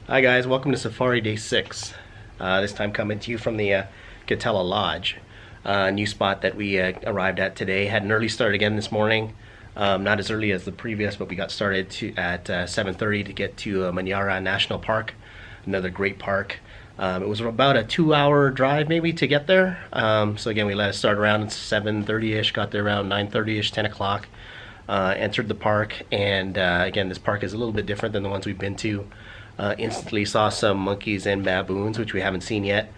Hi guys, welcome to Safari Day 6. This time coming to you from the Kitela Lodge. New spot that we arrived at today. Had an early start again this morning. Not as early as the previous, but we got started at 7:30 to get to Manyara National Park. Another great park. It was about a 2-hour drive maybe to get there. So again, we let us start around 7:30ish, got there around 9:30ish, 10 o'clock. Entered the park, and again, this park is a little bit different than the ones we've been to. Instantly saw some monkeys and baboons, which we haven't seen yet.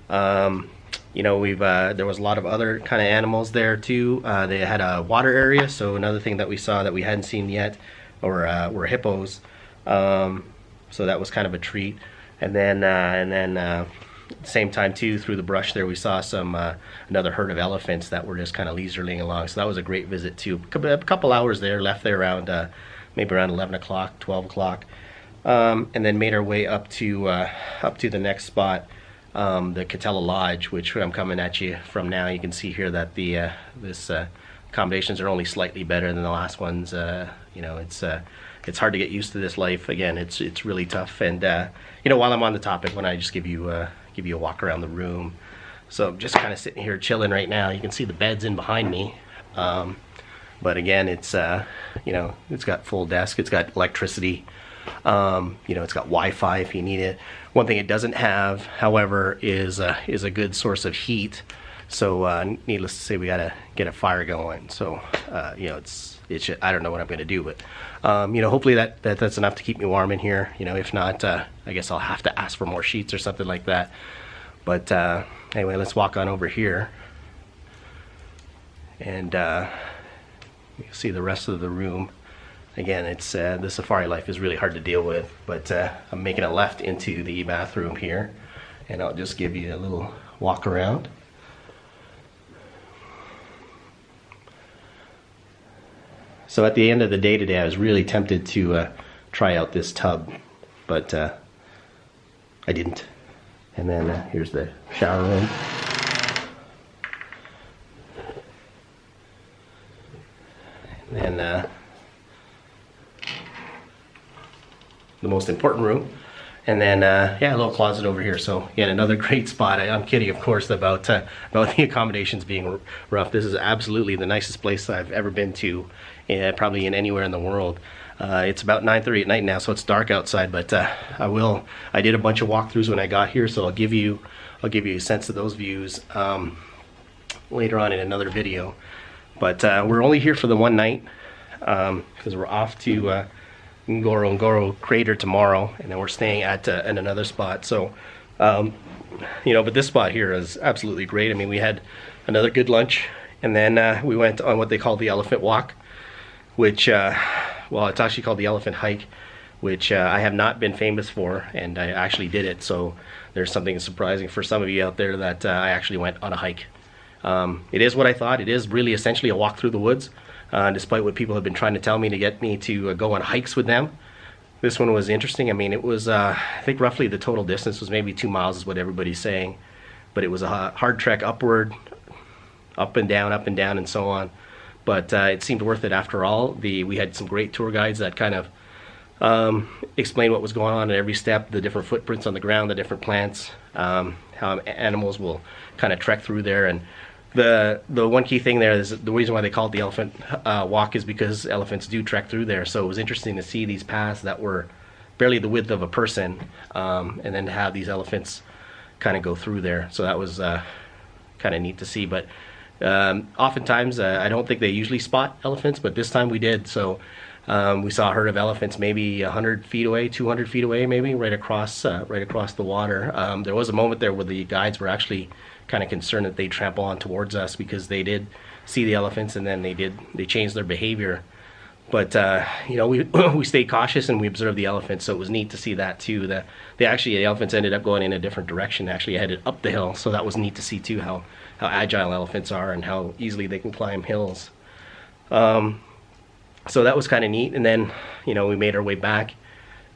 You know, there was a lot of other kind of animals there too. They had a water area, so another thing that we saw that we hadn't seen yet were hippos. So that was kind of a treat. And then at the same time too, through the brush there, we saw some another herd of elephants that were just kind of leisurely along. So that was a great visit too. A couple hours there, left there around maybe around 11 o'clock, 12 o'clock. And then made our way up to the next spot, the Kitela Lodge, which I'm coming at you from now. You can see here that the accommodations are only slightly better than the last ones. You know, it's hard to get used to this life. Again, it's really tough. And you know, while I'm on the topic, when I just give you a walk around the room. So I'm just kind of sitting here chilling right now. You can see the beds in behind me. But again, it's you know, it's got full desk. It's got electricity. You know, it's got Wi-Fi if you need it. One thing it doesn't have, however, is a good source of heat. So needless to say, we gotta get a fire going. So you know, I don't know what I'm gonna do, but you know, hopefully that's enough to keep me warm in here. You know, if not, I guess I'll have to ask for more sheets or something like that. But anyway, let's walk on over here, and you see the rest of the room. Again, it's the safari life is really hard to deal with, but I'm making a left into the bathroom here, and I'll just give you a little walk around. So at the end of the day today, I was really tempted to try out this tub, but I didn't. And then here's the shower room. And then the most important room, and then yeah, a little closet over here. So again, another great spot. I'm kidding, of course, about the accommodations being rough. This is absolutely the nicest place I've ever been to, probably in anywhere in the world. It's about 9:30 at night now, so it's dark outside. But I did a bunch of walkthroughs when I got here, so I'll give you a sense of those views later on in another video. But we're only here for the one night because we're off to Ngorongoro crater tomorrow, and then we're staying at in another spot. So you know, but this spot here is absolutely great. I mean, we had another good lunch, and then we went on what they call the elephant walk, which well, it's actually called the elephant hike, which I have not been famous for, and I actually did it. So there's something surprising for some of you out there that I actually went on a hike. It is what I thought. It is really essentially a walk through the woods. Despite what people have been trying to tell me to get me to go on hikes with them. This one was interesting. I mean, it was, I think roughly the total distance was maybe 2 miles is what everybody's saying. But it was a hard trek upward, up and down, and so on. But it seemed worth it after all. We had some great tour guides that kind of explained what was going on at every step, the different footprints on the ground, the different plants, how animals will kind of trek through there. And the one key thing there is the reason why they call it the elephant walk is because elephants do trek through there. So it was interesting to see these paths that were barely the width of a person, and then to have these elephants kind of go through there. So that was kind of neat to see. But oftentimes I don't think they usually spot elephants, but this time we did. So we saw a herd of elephants maybe 100 feet away, 200 feet away, maybe right across the water. There was a moment there where the guides were actually kind of concerned that they trample on towards us, because they did see the elephants, and then they changed their behavior. But you know, we stayed cautious and we observed the elephants, so it was neat to see that too. The elephants ended up going in a different direction, actually headed up the hill. So that was neat to see too, how agile elephants are and how easily they can climb hills. So that was kind of neat. And then, you know, we made our way back.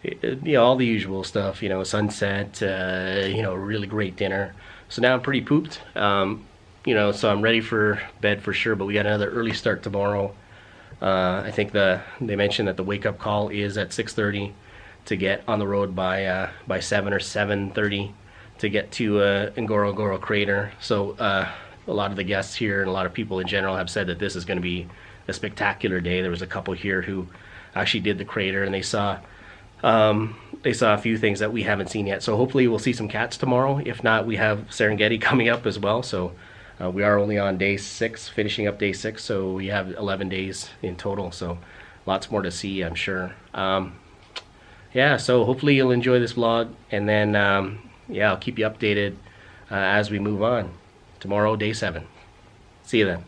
You know, all the usual stuff. You know, sunset. You know, really great dinner. So now I'm pretty pooped, you know, so I'm ready for bed for sure, but we got another early start tomorrow. I think they mentioned that the wake-up call is at 6:30 to get on the road by 7 or 7:30 to get to Ngorongoro Crater. So a lot of the guests here and a lot of people in general have said that this is going to be a spectacular day. There was a couple here who actually did the crater, and they saw a few things that we haven't seen yet. So hopefully we'll see some cats tomorrow. If not, we have Serengeti coming up as well. So we are only on day 6, finishing up day 6. So we have 11 days in total. So lots more to see, I'm sure. Yeah, so hopefully you'll enjoy this vlog, and then yeah, I'll keep you updated as we move on. Tomorrow, day 7. See you then.